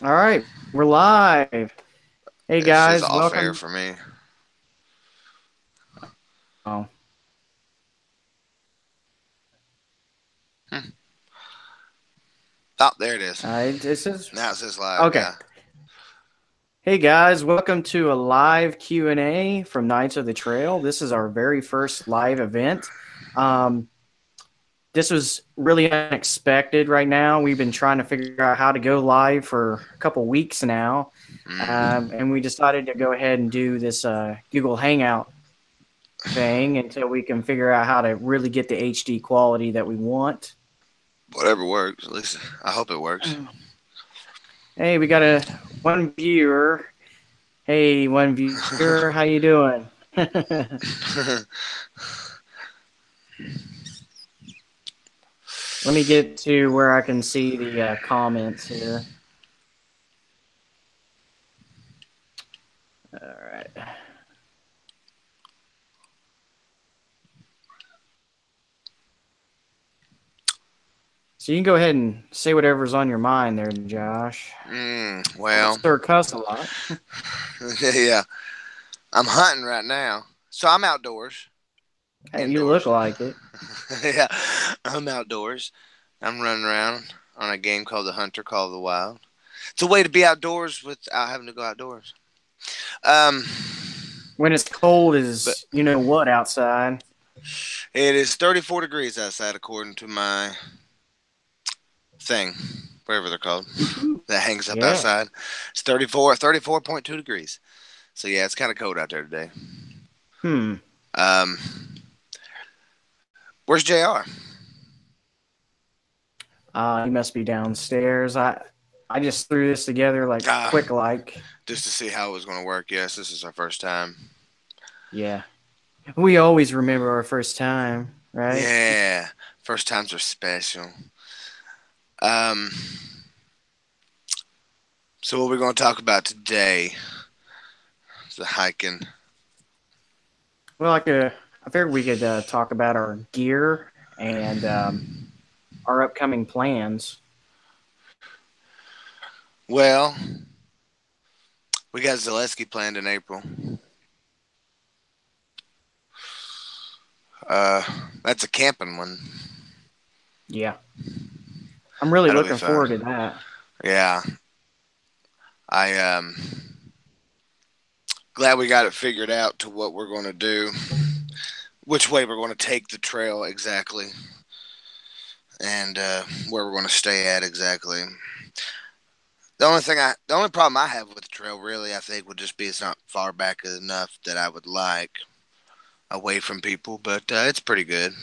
All right, we're live. Hey It says guys, off air welcome. for me. Oh, Hmm. Oh, there it is. this is Now it says live. okay. Yeah. Hey guys, welcome to a live Q&A from Knights of the Trail. This is our very first live event. Um, this was really unexpected. Right now, we've been trying to figure out how to go live for a couple weeks now, Mm. and we decided to go ahead and do this Google Hangout thing until we can figure out how to really get the HD quality that we want. Whatever works. At least I hope it works. Hey, we got a one viewer. Hey, one viewer, how you doing? Let me get to where I can see the comments here. All right. So you can go ahead and say whatever's on your mind there, Josh. Don't Well, stir cuss a lot. yeah. I'm hunting right now, so I'm outdoors, Hey, you look indoors. like it. Yeah, I'm outdoors. I'm running around on a game called The Hunter Call of the Wild. It's a way to be outdoors without having to go outdoors. Um, When it's cold but as you know what outside. it is 34 degrees outside, according to my thing, whatever they're called, Woo-hoo. that hangs up Yeah. outside. It's 34.2 degrees. So yeah, it's kind of cold out there today. Hmm. Um, where's JR? You must be downstairs. I just threw this together like Uh, quick like. just to see how it was going to work. Yes, this is our first time. Yeah. We always remember our first time, right? Yeah, first times are special. Um, so what we're going to talk about today is the hiking. Well, I figured we could talk about our gear and our upcoming plans. Well, we got Zaleski planned in April. Uh, that's a camping one. Yeah, I'm really That'll be looking fun. forward to that. Yeah, I glad we got it figured out to what we're going to do, which way we're going to take the trail exactly, and where we're going to stay at exactly. The only problem I have with the trail, really, I think, would just be it's not far back enough that I would like away from people, but it's pretty good.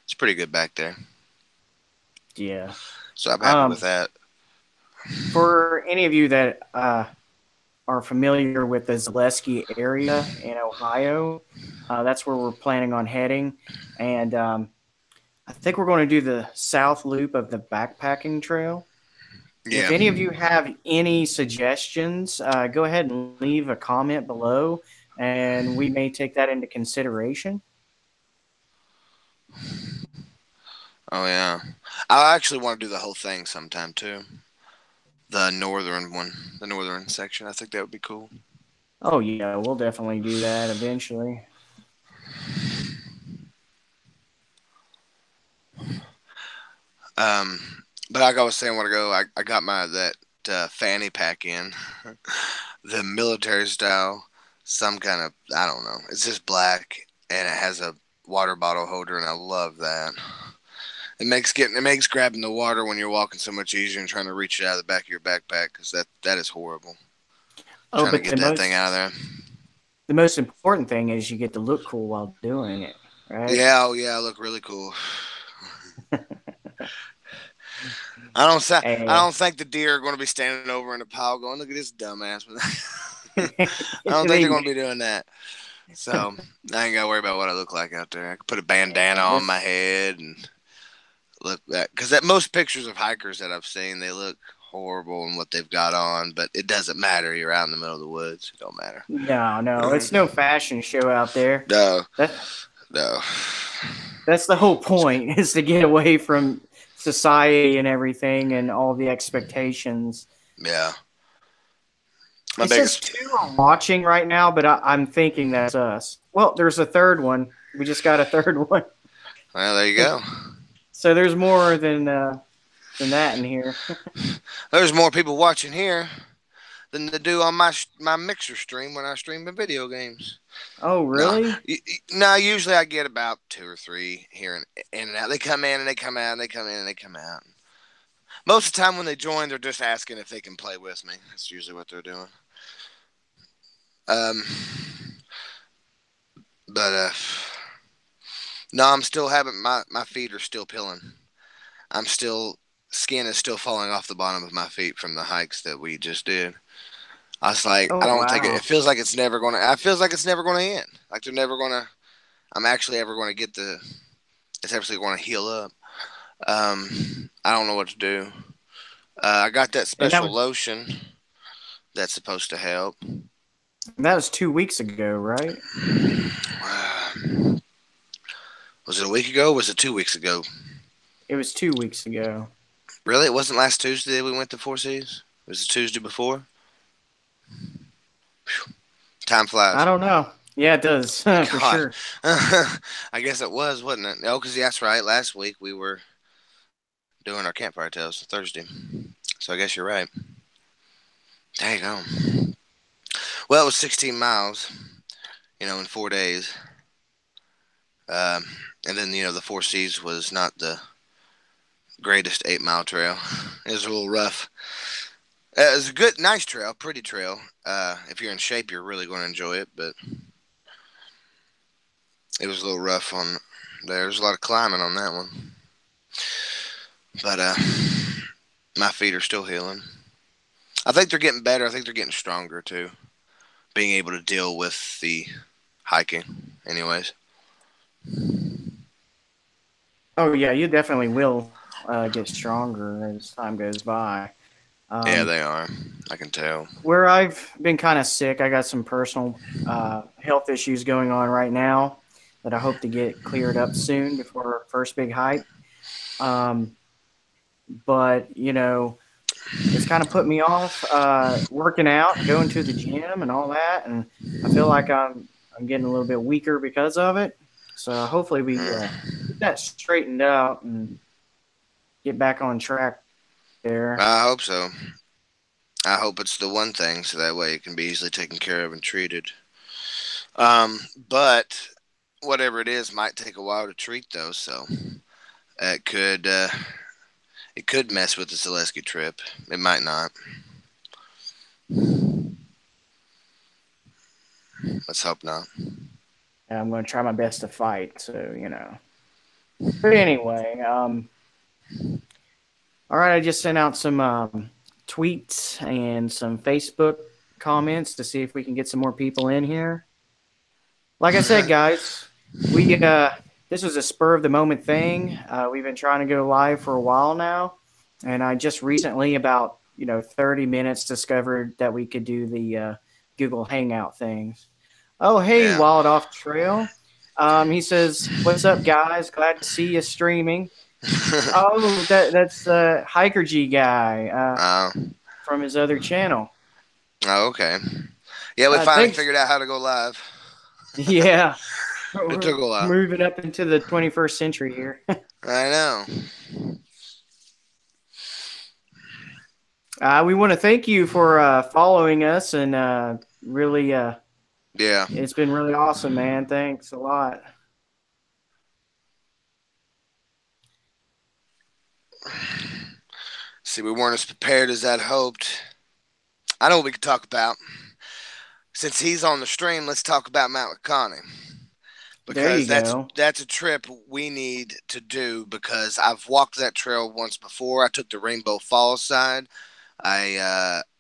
It's pretty good back there, Yeah. so I'm happy with Um, that. for any of you that are familiar with the Zaleski area in Ohio, that's where we're planning on heading, and I think we're going to do the south loop of the backpacking trail. If Yeah. any of you have any suggestions, go ahead and leave a comment below, and we may take that into consideration. Oh yeah. I actually want to do the whole thing sometime too. The northern one, the northern section. I think that would be cool. Oh yeah, we'll definitely do that eventually. Um, but like I was saying a while ago, I got my that fanny pack in, the military style, some kind of I don't know. It's just black and it has a water bottle holder, and I love that. It makes grabbing the water when you're walking so much easier and trying to reach it out of the back of your backpack because that is horrible. Oh, Trying to but get that thing out of there. the most important thing is you get to look cool while doing it, right? Yeah, oh yeah, I look really cool. I And don't think the deer are going to be standing over in a pile going, "Look at this dumbass." I don't think they're they, going to be doing that. So I ain't got to worry about what I look like out there. I could put a bandana yeah, on my this head and look that because at most pictures of hikers that I've seen, they look horrible in what they've got on, but it doesn't matter. You're out in the middle of the woods. It don't matter. no, it's no fashion show out there. No, That no. that's the whole point is to get away from society and everything and all the expectations. Yeah. My It says biggest. 2 are watching right now, but I'm thinking that's us. Well, there's a third one. We just got a third one. Well, there you go. So there's more than that in here. There's more people watching here than they do on my mixer stream when I stream my video games. Oh, No, really? no. Usually I get about 2 or 3 here and in and out. They come in and they come out and they come in and they come out. Most of the time when they join, they're just asking if they can play with me. That's usually what they're doing. Um, but no, I'm still having my feet are still peeling. I'm still skin is still falling off the bottom of my feet from the hikes that we just did. I was like, I Oh, don't want to take it. wow. It feels like it's never gonna. It feels like it's never gonna end. Like they're never gonna. I'm actually ever gonna get the. It's actually gonna heal up. I don't know what to do. I got that And special lotion that's supposed to help. that was 2 weeks ago, right? Was it a week ago? Or was it 2 weeks ago? It was 2 weeks ago. Really? It wasn't last Tuesday we went to Four Seas? It was the Tuesday before? Time I flies. don't know. Yeah, it does for God. sure. I guess it was, wasn't it? Oh, because that's right. Last week we were doing our campfire tales Thursday. So I guess you're right. There you go. Well, it was 16 miles, in 4 days. Um, and then, the Four Seas was not the greatest 8 mile trail. It was a little rough. It was a good, nice trail, pretty trail. If you're in shape, you're really going to enjoy it, but it was a little rough on there. There's a lot of climbing on that one. But my feet are still healing. I think they're getting better. I think they're getting stronger too. Being able to deal with the hiking, anyways. Oh, yeah, you definitely will get stronger as time goes by. Yeah, Um, they are. I can tell. where I've been kind of sick, I got some personal health issues going on right now that I hope to get cleared up soon before our first big hike. Um, but, it's kind of put me off working out, going to the gym, and all that. And I feel like I'm getting a little bit weaker because of it. So hopefully we get that straightened out and get back on track there. I hope so. I hope it's the one thing, so that way it can be easily taken care of and treated. But whatever it is might take a while to treat, though. So it could mess with the Zaleski trip. It might not. Let's hope not. And I'm going to try my best to fight. So But anyway, all right. I just sent out some tweets and some Facebook comments to see if we can get some more people in here. Like I said, guys, we this was a spur of the moment thing. We've been trying to go live for a while now, and I just recently, about 30 minutes, discovered that we could do the Google Hangout things. Oh, hey, Yeah. Wild Off Trail. He says, "What's up, guys? Glad to see you streaming." Oh, that's Hiker G guy Oh. from his other channel. Oh, okay. Yeah, we finally Thanks. figured out how to go live. Yeah, It we're took a while. moving up into the 21st century here. I know. We want to thank you for following us, and really, Yeah. it's been really awesome, man. Thanks a lot. See, we weren't as prepared as I'd hoped. I know what we could talk about. Since he's on the stream, let's talk about Mount Laconia. There Because you go. that's a trip we need to do because I've walked that trail once before. I took the Rainbow Falls side.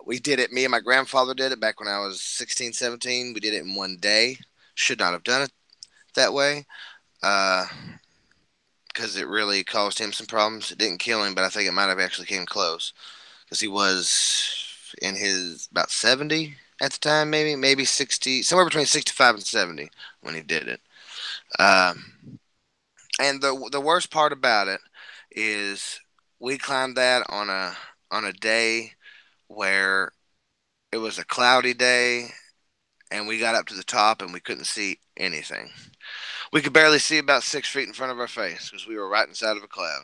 We did it. Me and my grandfather did it back when I was 16, 17. We did it in one day. Should not have done it that way. Because it really caused him some problems. It didn't kill him, but I think it might have actually came close because he was in his about 70 at the time, maybe 60, somewhere between 65 and 70 when he did it. And the worst part about it is we climbed that on a day where It was a cloudy day, and we got up to the top and we couldn't see anything. We could barely see about 6 feet in front of our face because we were right inside of a cloud.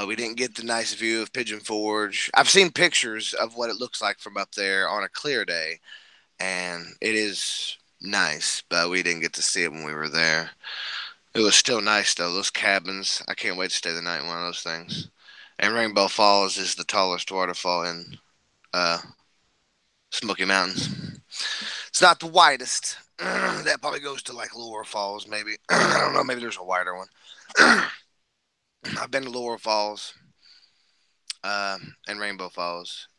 We didn't get the nice view of Pigeon Forge. I've seen pictures of what it looks like from up there on a clear day, and it is nice, but we didn't get to see it when we were there. It was still nice though. Those cabins, I can't wait to stay the night in one of those things. And Rainbow Falls is the tallest waterfall in uh, Smoky Mountains. It's not the widest. That probably goes to like Lower Falls, maybe. I don't know. Maybe there's a wider one. I've been to Lower Falls and Rainbow Falls.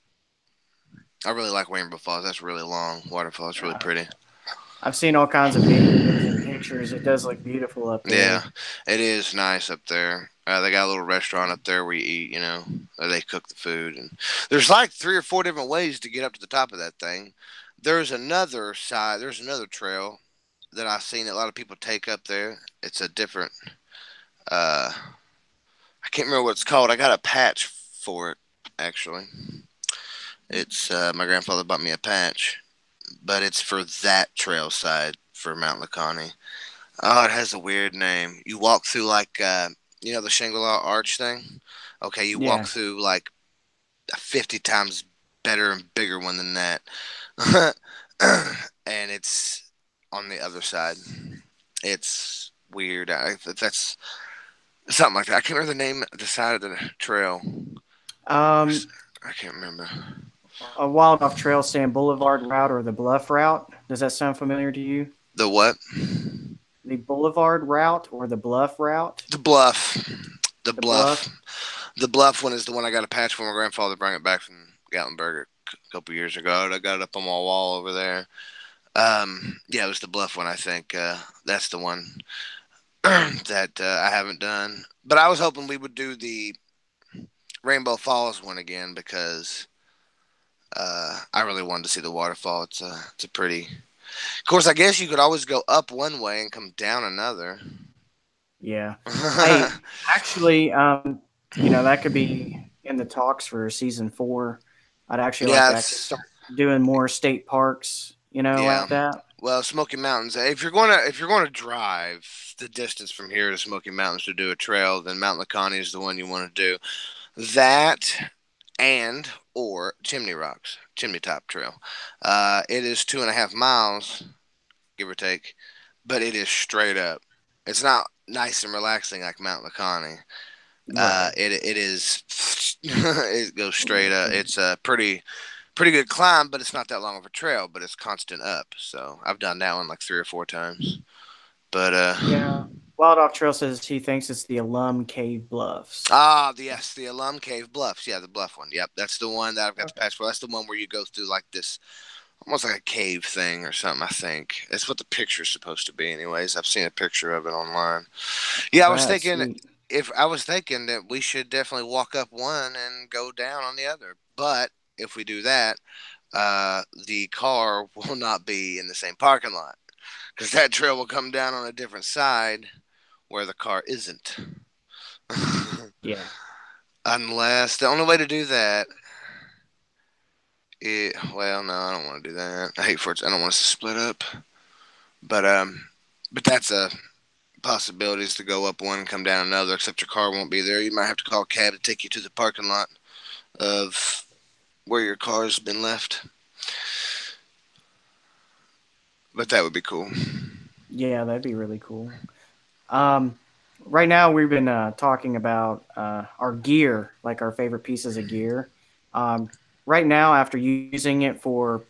I really like Rainbow Falls. That's really long waterfall. It's really pretty. I've seen all kinds of videos and pictures. It does look beautiful up there. Yeah, it is nice up there. They got a little restaurant up there where you eat, they cook the food. And there's like 3 or 4 different ways to get up to the top of that thing. There's another trail that I've seen that a lot of people take up there. It's a different, I can't remember what it's called. I got a patch for it, actually. It's, my grandfather bought me a patch, but it's for that trail side for Mount Lacannie. Oh, it has a weird name. You walk through like, the Shangri-La Arch thing? Okay, you walk through like a 50 times better and bigger one than that. And it's on the other side. It's weird. That's something like that. I can't remember the name of the side of the trail. I can't remember. A Wild Off Trail Stand Boulevard route or the Bluff route. Does that sound familiar to you? The what? The Boulevard route or the Bluff route? The Bluff. The Bluff. The Bluff one is the one I got a patch for. My grandfather brought it back from Gatlinburg a couple years ago. I got it up on my wall over there. It was the Bluff one, I think. That's the one that I haven't done. But I was hoping we would do the Rainbow Falls one again because I really wanted to see the waterfall. It's a pretty. Of course, I guess you could always go up one way and come down another. Yeah. Hey, actually, that could be in the talks for season 4. I'd actually like to start doing more state parks, like that. Well, Smoky Mountains. If you're gonna drive the distance from here to Smoky Mountains to do a trail, then Mount Lacannie is the one you want to do. That or Chimney Top Trail. It is 2.5 miles, give or take, but it is straight up. It's not nice and relaxing like Mount Lacannie. Right. It is. It goes straight up. It's a pretty good climb, but it's not that long of a trail. But it's constant up. So I've done that one like 3 or 4 times. But Wild Off Trail says he thinks it's the Alum Cave Bluffs. Yes, the Alum Cave Bluffs. Yeah, the Bluff one. Yep, that's the one that I've got the patch for. That's the one where you go through like this, almost like a cave thing or something. I think it's what the picture's supposed to be. Anyways, I've seen a picture of it online. Yeah, I was thinking that we should definitely walk up one and go down on the other. But if we do that, the car will not be in the same parking lot because that trail will come down on a different side where the car isn't. Yeah. Unless the only way to do that. No, I don't want to do that. I hate for it. I don't want us to split up. But that's a possibility is to go up one and come down another. Except your car won't be there. You might have to call a cab to take you to the parking lot of where your car's been left. But that would be cool. Yeah, that'd be really cool. Right now we've been talking about our gear, like our favorite pieces of gear. Right now, after using it for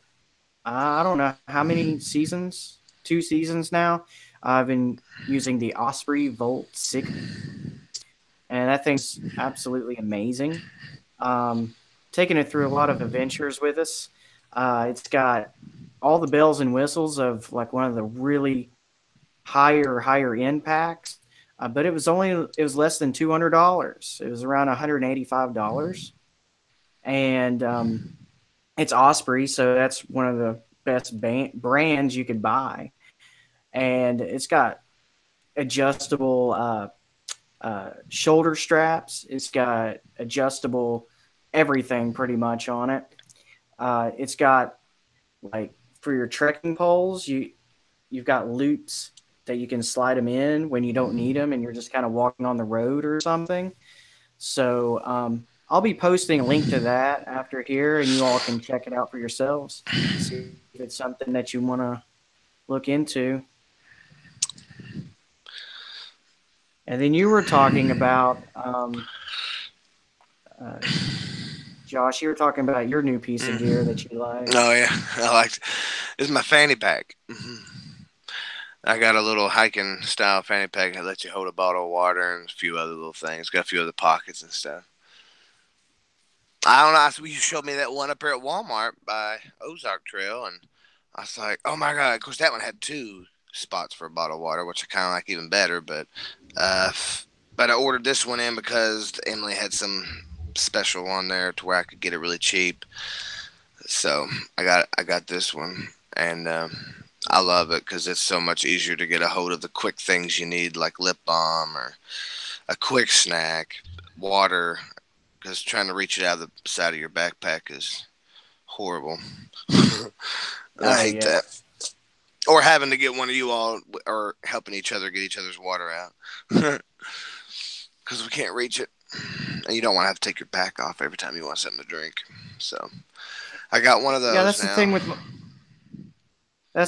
I don't know how many seasons, 2 seasons now, I've been using the Osprey Volt 6, and that thing's absolutely amazing. Taking it through a lot of adventures with us. It's got all the bells and whistles of like one of the really higher end packs, but it was less than $200. It was around $185, and it's Osprey, so that's one of the best brands you could buy, and it's got adjustable shoulder straps. It's got adjustable everything pretty much on it. It's got like for your trekking poles, you've got loops that you can slide them in when you don't need them and you're just kind of walking on the road or something. So I'll be posting a link to that after here, and you all can check it out for yourselves. See if it's something that you want to look into. And then you were talking about uh, Josh. You were talking about your new piece of gear that you like. Oh yeah, I like. It's my fanny pack. I got a little hiking style fanny pack that lets you hold a bottle of water and a few other little things. Got a few other pockets and stuff. I don't know. You showed me that one up here at Walmart by Ozark Trail, and I was like, "Oh my god!" Of course, that one had 2 spots for a bottle of water, which I kind of like even better. Uh, but I ordered this one in because Emily had some special on there to where I could get it really cheap. So I got this one, and I love it because it's so much easier to get a hold of the quick things you need, like lip balm or a quick snack, water. Because trying to reach it out of the side of your backpack is horrible. I Oh hate yeah, that. Or having to get one of you all, or helping each other get each other's water out. Because we can't reach it. And you don't want to have to take your pack off every time you want something to drink. So I got one of those yeah. That's now.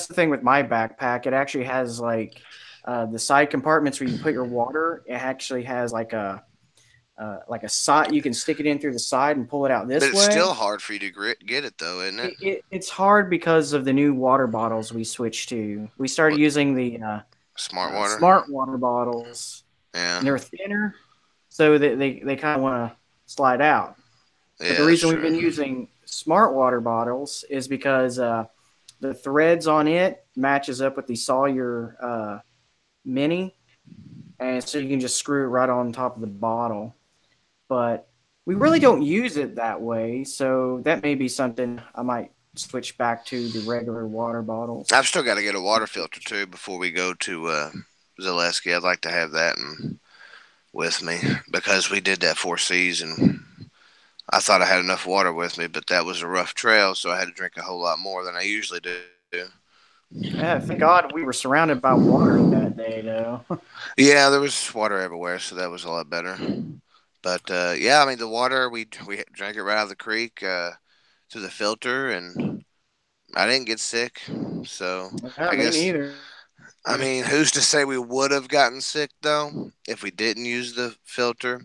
the thing with my backpack. It actually has the side compartments where you put your water. It actually has like a side. You can stick it in through the side and pull it out But this it's way. still hard for you to get it, though, isn't it? It's hard because of the new water bottles we switched to. We started What, using the smart water? smart water bottles, Yeah. and they're thinner, so they kind of want to slide out. But the Yeah, that's reason we've been true. using smart water bottles is because the threads on it matches up with the Sawyer Mini, and so you can just screw it right on top of the bottle. But we really don't use it that way, so that may be something I might switch back to the regular water bottles. I've still got to get a water filter, too, before we go to Zaleski. I'd like to have that with me because we did that 4 Seas and I thought I had enough water with me, but that was a rough trail, so I had to drink a whole lot more than I usually do. Yeah, thank God we were surrounded by water that day, though. Yeah, there was water everywhere, so that was a lot better. But yeah, I mean the water we drank it right out of the creek through the filter, and I didn't get sick. So Yeah, I me guess neither. I mean who's to say we would have gotten sick though if we didn't use the filter?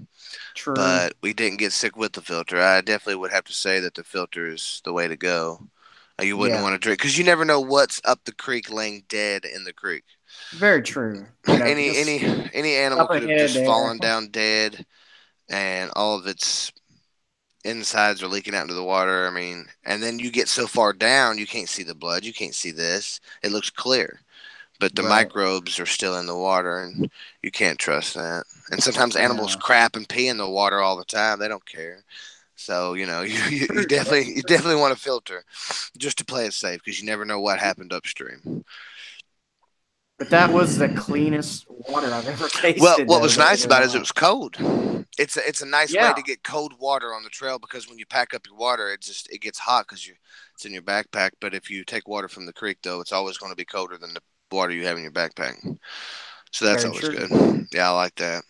True. But we didn't get sick with the filter. I definitely would have to say that the filter is the way to go. You wouldn't Yeah, want to drink because you never know what's up the creek laying dead in the creek. very true. You know, Any just any any animal up could have ahead just there. fallen down dead, and all of its insides are leaking out into the water. I mean, and then you get so far down, you can't see the blood, you can't see this. It looks clear, but the Right. microbes are still in the water, and you can't trust that. And sometimes animals No. crap and pee in the water all the time. They don't care. So you True. definitely want to filter just to play it safe because you never know what happened upstream. But that was the cleanest water I've ever Well, tasted, what though, was believe nice it or about it is it not. was cold. It's a nice way Yeah, to get cold water on the trail because when you pack up your water, it gets hot because it's in your backpack. But if you take water from the creek, though, it's always going to be colder than the water you have in your backpack. So that's very always true. good. Yeah, I like that.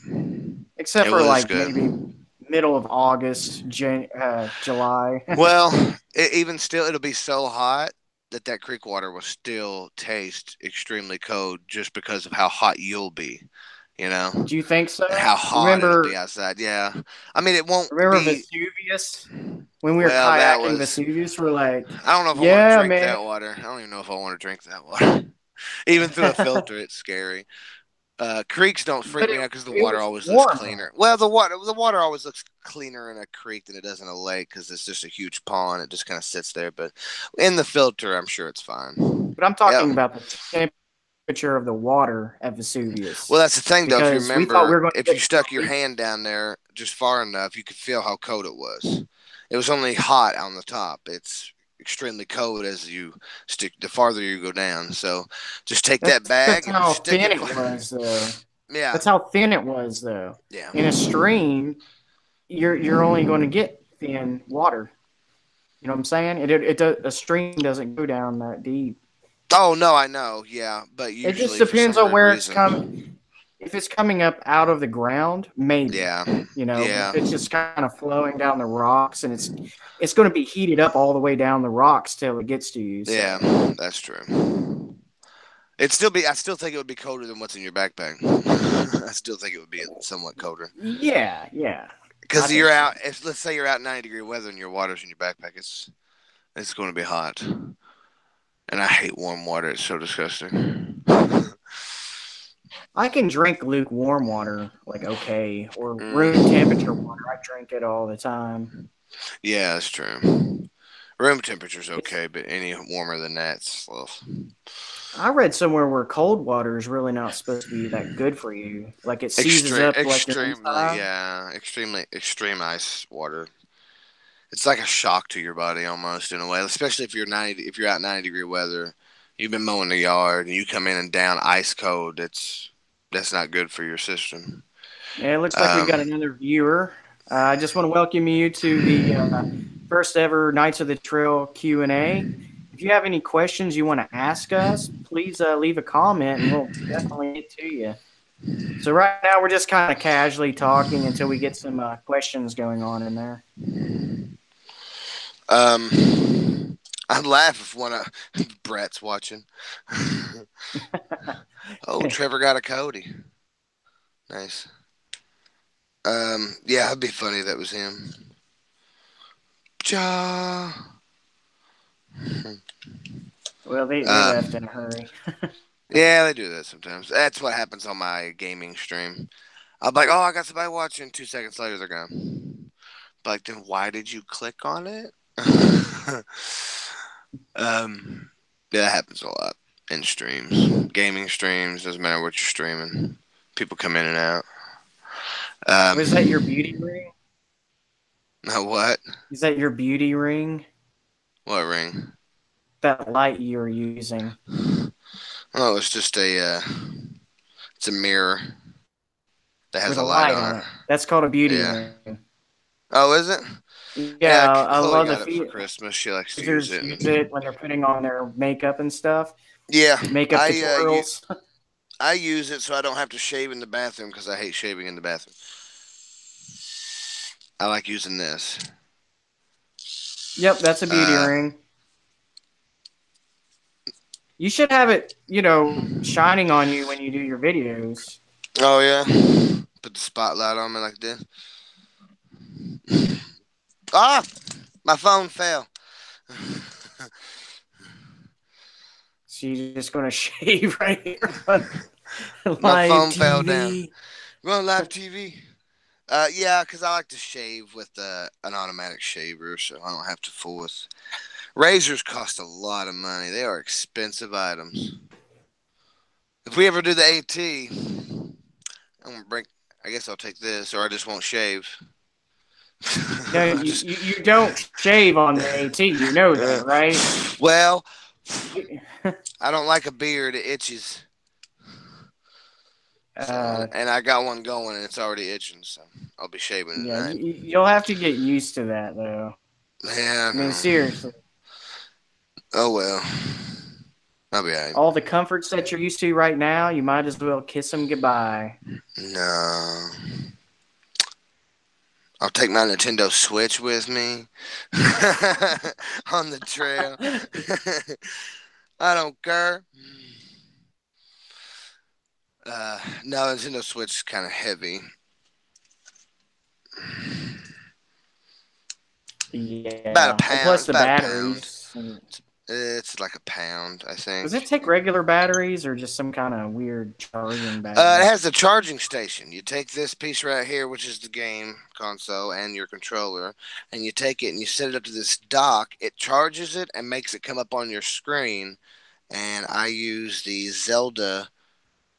Except It for was like maybe good. middle of August, July. Well, even still, it'll be so hot that creek water will still taste extremely cold just because of how hot you'll be. You know, Do you think and so? how hot it'll be Remember, outside. Yeah, I mean it won't remember be. Vesuvius? When we were Well, that kayaking was. Vesuvius, we're like, I don't know if I want to yeah, drink man. that water. I don't even know if I want to drink that water. Even through a filter, it's scary. Creeks don't freak But me out because the it water was always looks warm though. cleaner. Well, the water always looks cleaner in a creek than it does in a lake because it's just a huge pond. It just kind of sits there. But in the filter, I'm sure it's fine. But I'm Yeah. talking about the temperature of the water at Vesuvius Well, that's the thing, though. If you because we thought we remember, were going if to you get stuck your freezing. hand down there just far enough, you could feel how cold it was. It was only hot on the top. It's extremely cold as you stick the farther you go down. So just take that That's bag and how stick thin it. it was, though. Yeah, That's how thin it was, though. yeah. In a stream, you're only going to get thin water. You know what I'm saying? A stream doesn't go down that deep. Oh no, I know. Yeah, but It just usually for depends some on weird where it's coming. reason. If it's coming up out of the ground, maybe. Yeah. But Yeah. if it's just kind of flowing down the rocks and it's going to be heated up all the way down the rocks till it gets to you. Yeah, So that's true. I still think it would be colder than what's in your backpack. I still think it would be somewhat colder. yeah, yeah, I Because you're think so. out. If let's say you're out 90-degree weather and your water's in your backpack, it's going to be hot. And I hate warm water. It's so disgusting. I can drink lukewarm water, like okay, or room temperature Mm, water. I drink it all the time. yeah, that's true. Room temperature's It's okay, but any warmer than that's well, I read somewhere where cold water is really not supposed to be that good for you. Like it seizes extreme, up like your extremely, inside. yeah, extreme ice water. It's like a shock to your body almost in a way, especially if you're out 90-degree weather, you've been mowing the yard and you come in and down ice cold. That's not good for your system. Yeah, it looks like we got Um, another viewer. I just want to welcome you to the first ever Knights of the Trail Q&A. If you have any questions you want to ask us, please leave a comment and we'll definitely get to you. So right now we're just kind of casually talking until we get some questions going on in there. I'd laugh if one of Brett's watching. Oh, Trevor got a Cody. Nice. Yeah, it'd be funny if that was him. Ja. Well, they Uh, left in a hurry. yeah, they do that sometimes. That's what happens on my gaming stream. I'm like, oh, I got somebody watching. 2 seconds later, they're gone. But like, then why did you click on it? um, yeah, that happens a lot in streams, gaming streams. Doesn't matter what you're streaming. People come in and out. Was that your Um, beauty ring? what? Is that your beauty ring? What ring? That light you're using Oh, it's just it's a mirror that has with a a light light on on it. it. That's called a beauty Yeah. ring. Oh, is it? Yeah, Yeah, I Chloe love the got it for Christmas. She likes to use users it. use it when they're putting on their makeup and stuff. Yeah, Makeup tutorials. I use it so I don't have to shave in the bathroom because I hate shaving in the bathroom. I like using this. Yep, that's a beauty Uh, ring. You should have it, shining on you when you do your videos. oh yeah, put the spotlight on me like this. Ah, my phone fell. So you're just going to shave right here on My live phone fell down. TV. You want live TV? Yeah, because I like to shave with an automatic shaver, so I don't have to fool with. Razors cost a lot of money. They are expensive items. If we ever do the AT, I'm gonna break. I guess I'll take this, or I just won't shave. No, I just, you don't shave on the AT. You know that, uh, right? well, You- I don't like a beard. It itches. So, Uh, and I got one going, and it's already itching. So I'll be shaving yeah, tonight. you'll have to get used to that, though. Yeah, I I mean, know. seriously. Oh well, I'll be alright. All the comforts that you're used to right now, you might as well kiss them goodbye. No, I'll take my Nintendo Switch with me on the trail. I don't care. No, Nintendo Switch is kind of heavy. About a Yeah, and pound. plus It's the about a pound. batteries. And It's like a pound, I does think. it take regular batteries or just some kind of weird charging It battery? has the charging station. You take this piece right here, which is the game console and your controller, and you take it and you set it up to this dock. It charges it and makes it come up on your screen. And I use the Zelda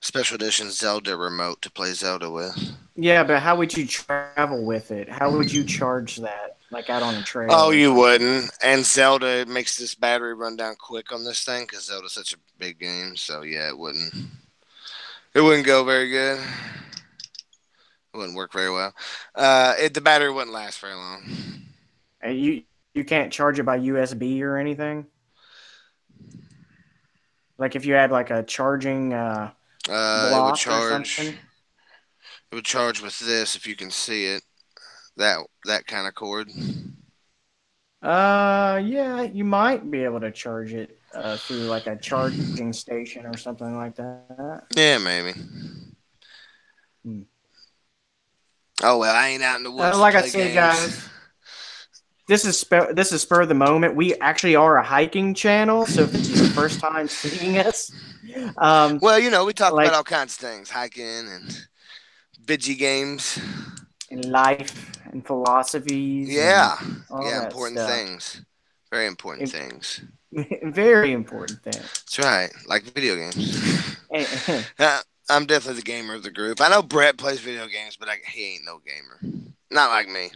Special Edition Zelda remote to play Zelda with. Yeah, but how would you travel with it? How would you charge that, like out on a trail Oh, or you something? wouldn't. And Zelda makes this battery run down quick on this thing because Zelda's such a big game. So yeah, it wouldn't. It wouldn't go very good. It wouldn't work very well. The battery wouldn't last very long. And you You can't charge it by USB or anything. Like if you had like a charging It would block or charge. something. It would charge with this if you can see it. That kind of cord. Yeah, you might be able to charge it through like a charging station or something like that. Yeah, maybe. Hmm. Oh well, I ain't out in the woods to Like I play said, games. guys, this is spur of the moment. We actually are a hiking channel, so if this is your first time seeing us, um, Well, we talk about like all kinds of things, hiking and video games. in life and philosophies and Yeah, all yeah, that important stuff. things. Very important It, things. very important thing. That's right, like video games. And, Uh, I'm definitely the gamer of the group. I know Brett plays video games, but he ain't no gamer. Not like me.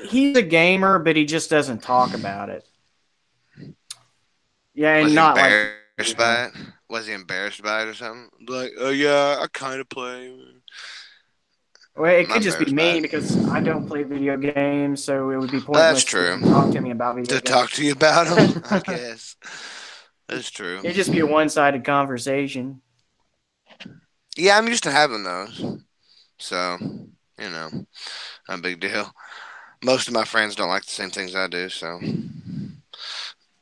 he's a gamer, but he just doesn't talk about it. Yeah, Was and he not like embarrassed you know. by it? Was he embarrassed by it or something? Like, oh yeah, I kind of play. Well, it I'm not could just be embarrassed by me it. because I don't play video games, so it would be That's pointless to true. even talk to me about video To talk games. to you about him, I guess. That's true. It'd just be a one-sided conversation. Yeah, I'm used to having those. So, not a big deal. Most of my friends don't like the same things I do, so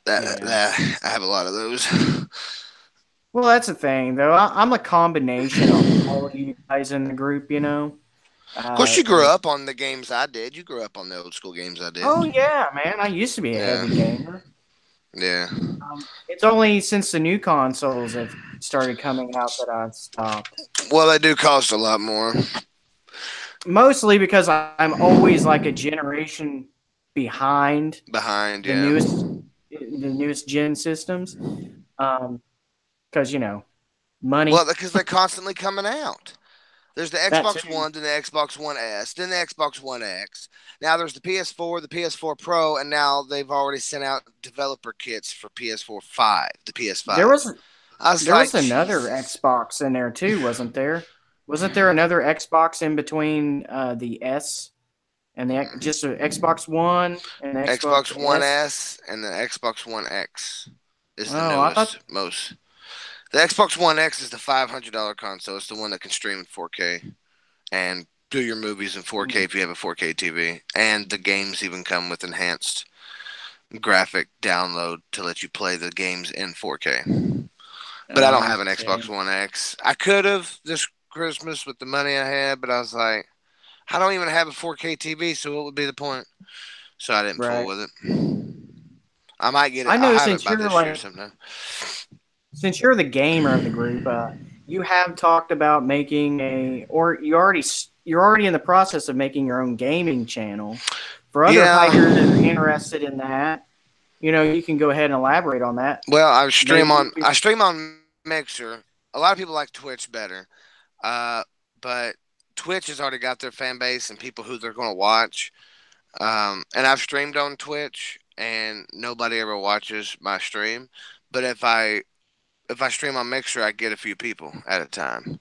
Yeah. I have a lot of those. Well, that's the thing, though. I'm a combination of all of you guys in the group, you know. Of course, you grew Like, up on the games I did. You grew up on the old school games I did. oh yeah, man, I used to be a Yeah, heavy gamer. yeah. It's only since the new consoles have started coming out that I've stopped. Well, they do cost a lot more. Mostly because I'm always like a generation behind Behind, the yeah. newest gen systems. Because Well, money. because they're constantly coming out. There's the That Xbox too. One, then the Xbox One S, then the Xbox One X. Now there's the PS4, the PS4 Pro, and now they've already sent out developer kits for PS4 5, the There PS5. was I was there like, was another Jesus. Xbox in there too, wasn't there? Wasn't there another Xbox in between the S and the just a Xbox One and the Xbox Xbox One S? S and the Xbox One X is the Oh, I thought. newest, most. The Xbox One X is the $500 console. It's the one that can stream in 4K and do your movies in 4K Hmm. if you have a 4K TV. And the games even come with enhanced graphic download to let you play the games in 4K. But I don't have an Xbox Okay, One X. I could have this Christmas with the money I had, but I was like, I don't even have a 4K TV, so what would be the point? So I didn't fool right. with it. I might get it. I I'll know have it by this year sometime. since you're the gamer of the group, you have talked about making or you're already in the process of making your own gaming channel. For other hikers that are Yeah. interested in that, you can go ahead and elaborate on that. Well, Maybe. I stream on Mixer. A lot of people like Twitch better. But Twitch has already got their fan base and people who they're going to watch. And I've streamed on Twitch, and nobody ever watches my stream. But if I stream on Mixer, I get a few people at a time.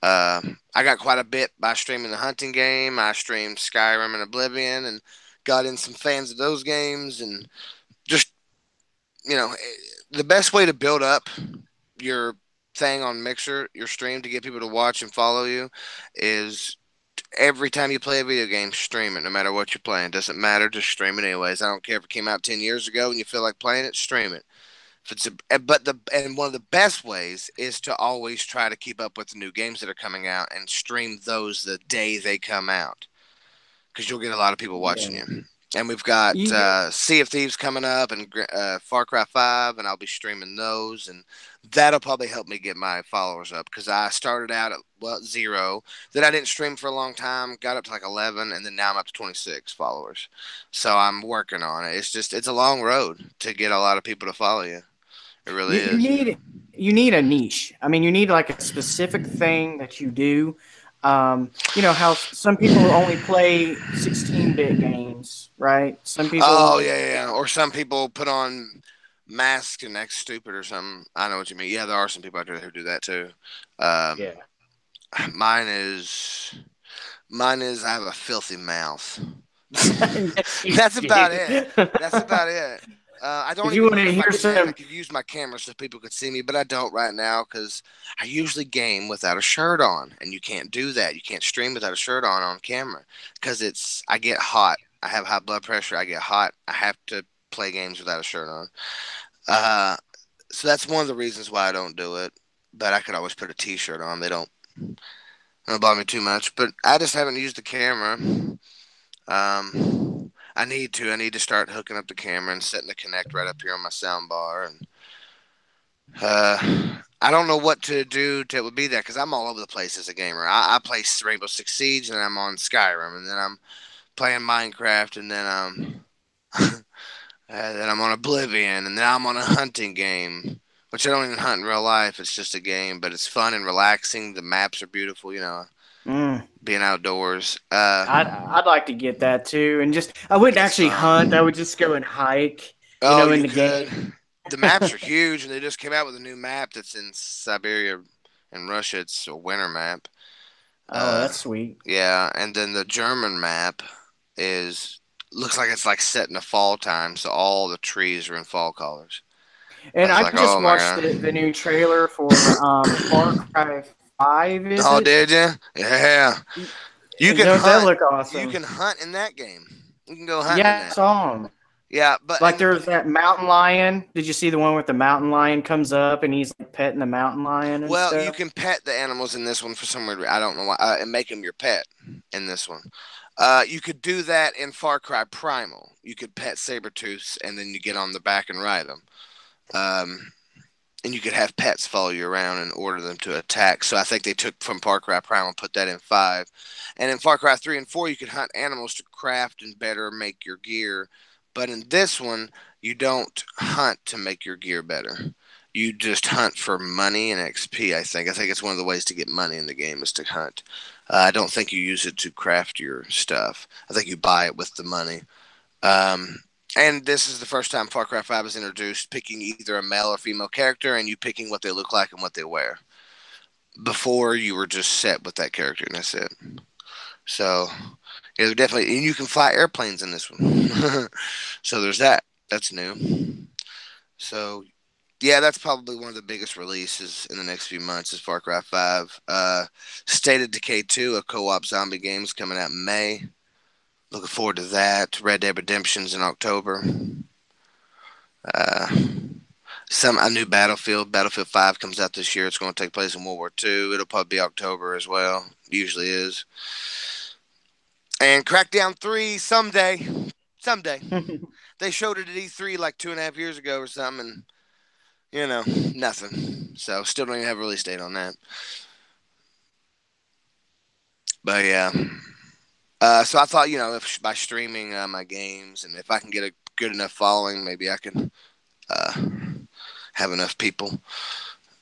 I got quite a bit by streaming the hunting game. I streamed Skyrim and Oblivion, and got in some fans of those games, and just the best way to build up your thing on Mixer, your stream to get people to watch and follow you, is every time you play a video game, stream it. No matter what you're playing, doesn't matter. Just stream it anyways. I don't care if it came out 10 years ago and you feel like playing it, stream it. If it's and one of the best ways is to always try to keep up with the new games that are coming out and stream those the day they come out, because you'll get a lot of people watching Yeah. you. And we've got You, Sea of Thieves coming up and Far Cry 5, and I'll be streaming those. And that'll probably help me get my followers up, because I started out at 0. Then I didn't stream for a long time, got up to like 11, and then now I'm up to 26 followers. So I'm working on it. It's a long road to get a lot of people to follow you. It really you is. you need a niche. I mean, you need like a specific thing that you do. You know how some people only play 16-bit games, right? Some Oh people, yeah, yeah. Or some people put on masks and act stupid or something. I know what you mean. Yeah, there are some people out there who do that too. Um, yeah. mine is I have a filthy mouth. Yes, you That's about it. do. That's about it. I If don't you even want know to if I hear can. I some, could use my camera so people could see me, but I don't right now because I usually game without a shirt on, and you can't do that. You can't stream without a shirt on camera because I get hot. I have high blood pressure. I get hot. I have to play games without a shirt on. Uh, so that's one of the reasons why I don't do it. But I could always put a t-shirt on. They don't bother me too much. But I just haven't used the camera. I need to. I need to start hooking up the camera and setting the Connect right up here on my sound bar. And I don't know what to do to it would be that because I'm all over the place as a gamer. I play Rainbow Six Siege and I'm on Skyrim and then I'm playing Minecraft and then then I'm on Oblivion and then I'm on a hunting game, which I don't even hunt in real life. It's just a game, but it's fun and relaxing. The maps are beautiful, mm, being outdoors. I'd like to get that too. And just I wouldn't It's actually hunt. I fun. would just go and hike, Oh, in you the could. game. The maps are huge, and they just came out with a new map that's in Siberia and Russia. It's a winter map. Oh, Uh, that's sweet. yeah, and then the German map is looks like it's like set in the fall time, so all the trees are in fall colors. I And was I like, just oh my watched god. the new trailer for Far Cry 5, is Oh, it? did you? Yeah. You can Don't that hunt. look You awesome? can hunt in that game. You can go hunting in Yeah, I that. saw him. Yeah, but Like and there's that mountain lion. Did you see the one with the mountain lion comes up and he's like petting the mountain lion and well, you stuff? can pet the animals in this one for some reason. I don't know why, and make them your pet in this one. You could do that in Far Cry Primal. You could pet Sabretooths and then you get on the back and ride them. Um, and you could have pets follow you around and order them to attack. So I think they took from Far Cry Primal and put that in 5. And in Far Cry 3 and 4, you could hunt animals to craft and better make your gear. But in this one, you don't hunt to make your gear better. You just hunt for money and XP, I think. I think it's one of the ways to get money in the game is to hunt. I don't think you use it to craft your stuff. I think you buy it with the money. Um, and this is the first time Far Cry 5 is introduced, picking either a male or female character and you picking what they look like and what they wear. Before, you were just set with that character, and that's it. So, yeah, they're definitely, and you can fly airplanes in this one. So, there's that. That's new. So, yeah, that's probably one of the biggest releases in the next few months is Far Cry 5. State of Decay 2, a co op zombie game, is coming out in May. Looking forward to that. Red Dead Redemption's in October. Uh, a new Battlefield. Battlefield 5 comes out this year. It's going to take place in World War II. It'll probably be October as well. Usually is. And Crackdown 3 someday. Someday. They showed it at E3 like 2.5 years ago or something, and nothing. So still don't even have a release date on that. But yeah. So I thought, if by streaming my games and if I can get a good enough following, maybe I can uh, have enough people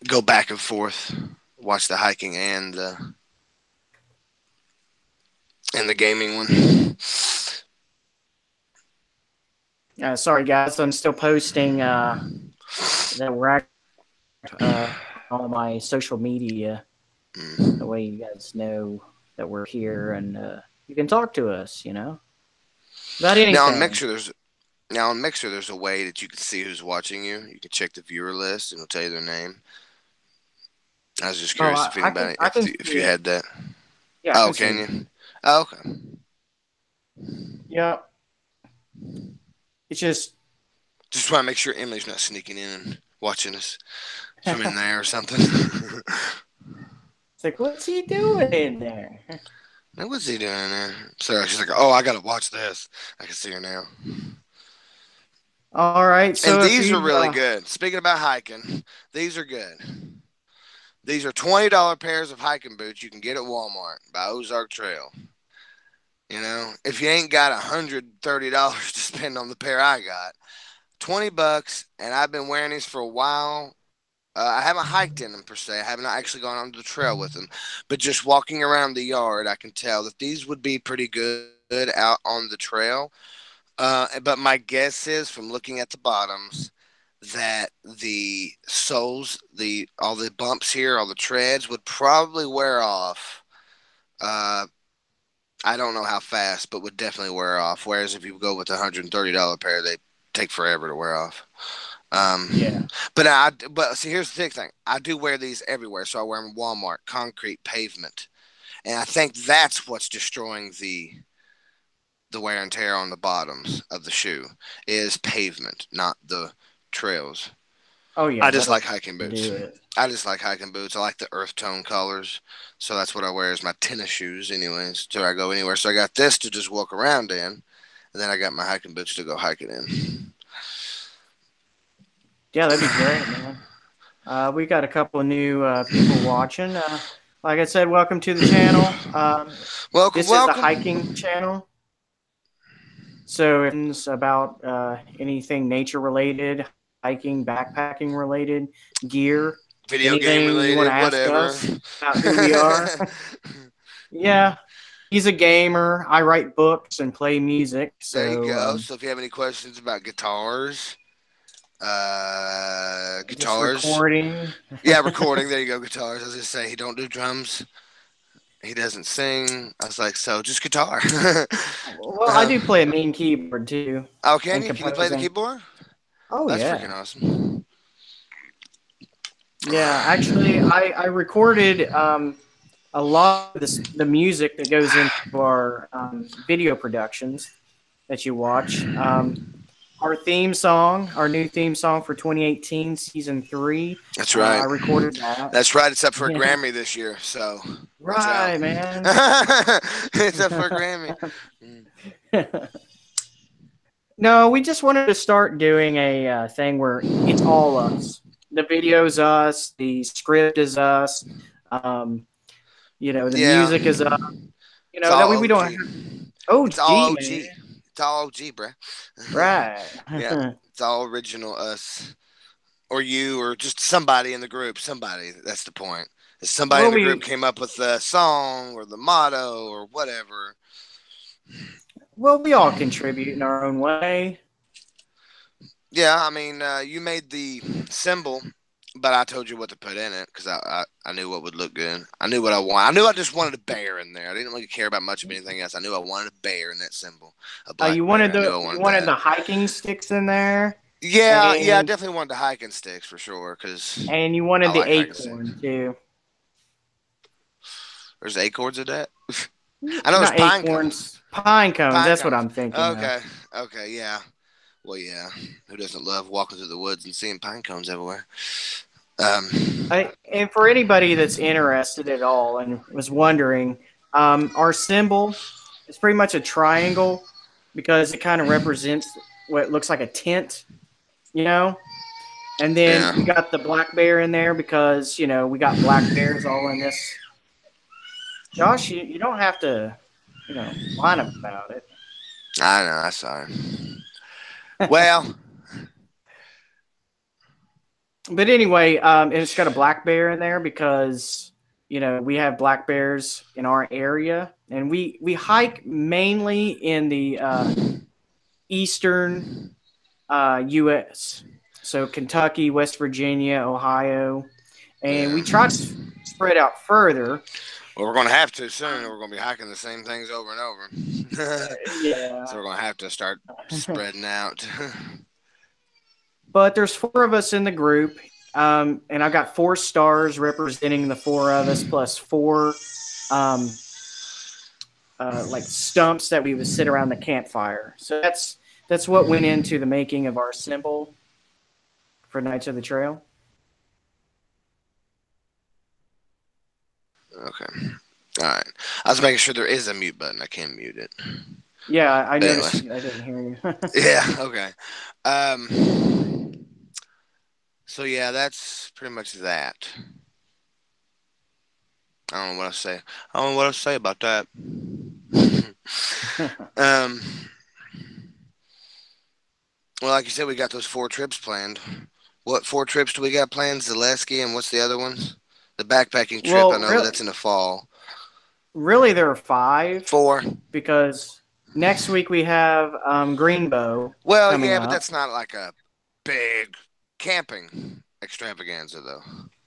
go back and forth, watch the hiking and the gaming one. Sorry, guys, I'm still posting that we're at all my social media. That Mm. way, you guys know that we're here and you can talk to us. About Now on anything. Mixer, there's a way that you can see who's watching you. You can check the viewer list and it'll tell you their name. I was just Oh, curious if anybody, I can if see you it. had that. Yeah, I Oh, can can see. you? Oh, okay. Yeah, it's just Just want to make sure Emily's not sneaking in and watching us from in it's there or something. like, what's he doing in there? Now, what's he doing in there? Sorry, she's like, oh, I gotta watch this. I can see her now. All right, And so if these are you've really good. Speaking about hiking, these are good. These are $20 pairs of hiking boots you can get at Walmart by Ozark Trail. If you ain't got $130 to spend on the pair I got, $20, and I've been wearing these for a while. I haven't hiked in them per se. I haven't actually gone onto the trail with them, but just walking around the yard, I can tell that these would be pretty good out on the trail. But my guess is, from looking at the bottoms, that the soles, the all the bumps here, all the treads would probably wear off. Uh, I don't know how fast, but would definitely wear off. Whereas if you go with a $130 pair, they take forever to wear off. Yeah. But see, here's the big thing. I do wear these everywhere, so I wear them in Walmart, concrete, pavement, and I think that's what's destroying the wear and tear on the bottoms of the shoe is pavement, not the trails. Oh I yeah, just that'll like hiking boots. do it. I just like hiking boots. I like the earth tone colors, so that's what I wear as my tennis shoes, anyways. So I go anywhere. So I got this to just walk around in, and then I got my hiking boots to go hiking in. Yeah, that'd be great, man. We got a couple of new people watching. Like I said, welcome to the channel. Welcome, This is a welcome. hiking channel. So if it's about anything nature related, hiking, backpacking related, gear, Video game anything you want related, to ask whatever. us about who we are. Yeah, he's a gamer. I write books and play music. There you So go. So if you have any questions about guitars, just guitars. recording. Yeah, recording. There you go, guitars. I was just say he don't do drums. He doesn't sing. I was like, so just guitar. Well, I do play a mean keyboard too, Oh, can and you? Can you play the composing. keyboard? Oh That's freaking yeah, awesome. yeah. Actually, I recorded a lot of the music that goes into our video productions that you watch. Our theme song, our new theme song for 2018 season 3. That's right. I recorded that. That's right. It's up for a Yeah, Grammy this year, so watch out. right, man. It's up for a Grammy. No, we just wanted to start doing a thing where it's all us. The video's us, the script is us, um, the Yeah, music is us. it's That all way we don't OG. have It's all OG, OG. man. It's all OG, bruh. Right. Yeah, it's all original us. Or you, or just somebody in the group. Somebody. That's the point. If somebody well, in the group we came up with the song or the motto or whatever. we all contribute in our own way. Yeah, I mean, you made the symbol, but I told you what to put in it because I knew what would look good. I knew what I want. I knew I just wanted a bear in there. I didn't really care about much of anything else. I knew I wanted a bear in that symbol, a black You bear. wanted I knew I you wanted wanted that. the hiking sticks in there, Yeah, yeah, I and definitely wanted the hiking sticks for sure because you I wanted the like hiking sticks. acorn too. There's acorns in that. I know there's Not pine cones. acorns, pine cones. Pine That's what cones. I'm thinking of. Okay, okay, yeah. Well, yeah. Who doesn't love walking through the woods and seeing pine cones everywhere? And for anybody that's interested at all and was wondering, our symbol is pretty much a triangle because it kind of represents what looks like a tent, you know. And then yeah. we got the black bear in there because we got black bears all in this. Josh, you don't have to, whine about it. I know. I'm sorry. Well, But anyway, it's got a black bear in there because we have black bears in our area, and we hike mainly in the eastern U.S. So Kentucky, West Virginia, Ohio, and we try to spread out further. well, we're going to have to soon, or we're going to be hiking the same things over and over. Yeah. So we're going to have to start spreading out. But there's 4 of us in the group, and I've got 4 stars representing the 4 of us, plus 4 like stumps that we would sit around the campfire. So that's what went into the making of our symbol for Knights of the Trail. Okay. All right. I was making sure there is a mute button. I can't mute it. Yeah, I But noticed. anyway. I didn't hear you. Yeah. Okay. So yeah, that's pretty much that. I don't know what I say. I don't know what I say about that. um. Well, like you said, we got those 4 trips planned. What 4 trips do we got planned? Zaleski, and what's the other ones? The backpacking trip. Well, I know that's in the fall. Really, there are 5 4. because next week we have Greenbow. Well, coming yeah, up. but that's not like a big camping extravaganza, though.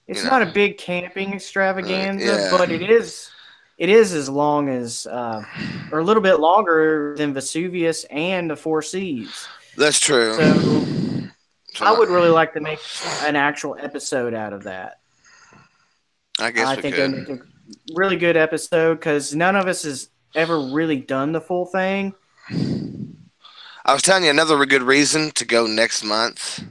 It's not a big camping extravaganza, yeah. but it is it is as long as, or a little bit longer than Vesuvius and the Four Seas. That's true. So So I would really like to make an actual episode out of that. I guess I we think it would could. make a really good episode because none of us has ever really done the full thing. I was telling you another good reason to go next month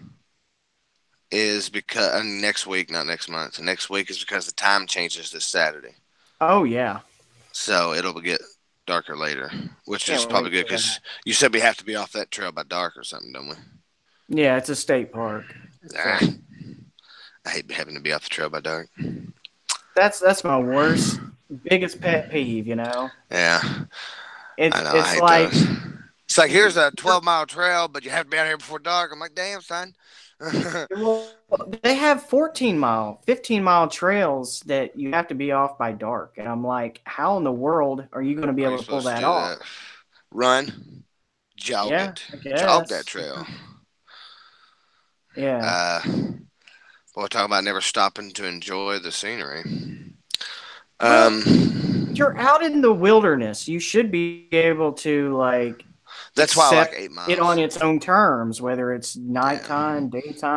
is because next week, not next month. Next week is because the time changes this Saturday, Oh yeah, so it'll get darker later, which is can't probably wait good for because that. you said we have to be off that trail by dark or something, don't we? Yeah, it's a state park, Ah, so I hate having to be off the trail by dark. that's my worst, biggest pet peeve. Yeah, I know. I It's hate like those. It's like here's a 12-mile trail, but you have to be out here before dark. I'm like, damn, son. well, they have 14-mile, 15-mile trails that you have to be off by dark, and I'm like, how in the world are you going to be Are you able to pull supposed to that do off? that? Run, jog Yeah, it, I jog that guess. trail. Yeah. Uh, boy, talk about never stopping to enjoy the scenery. Well, Um, you're out in the wilderness. You should be able to like that's why I like accept 8 miles. it on its own terms, whether it's Yeah. nighttime,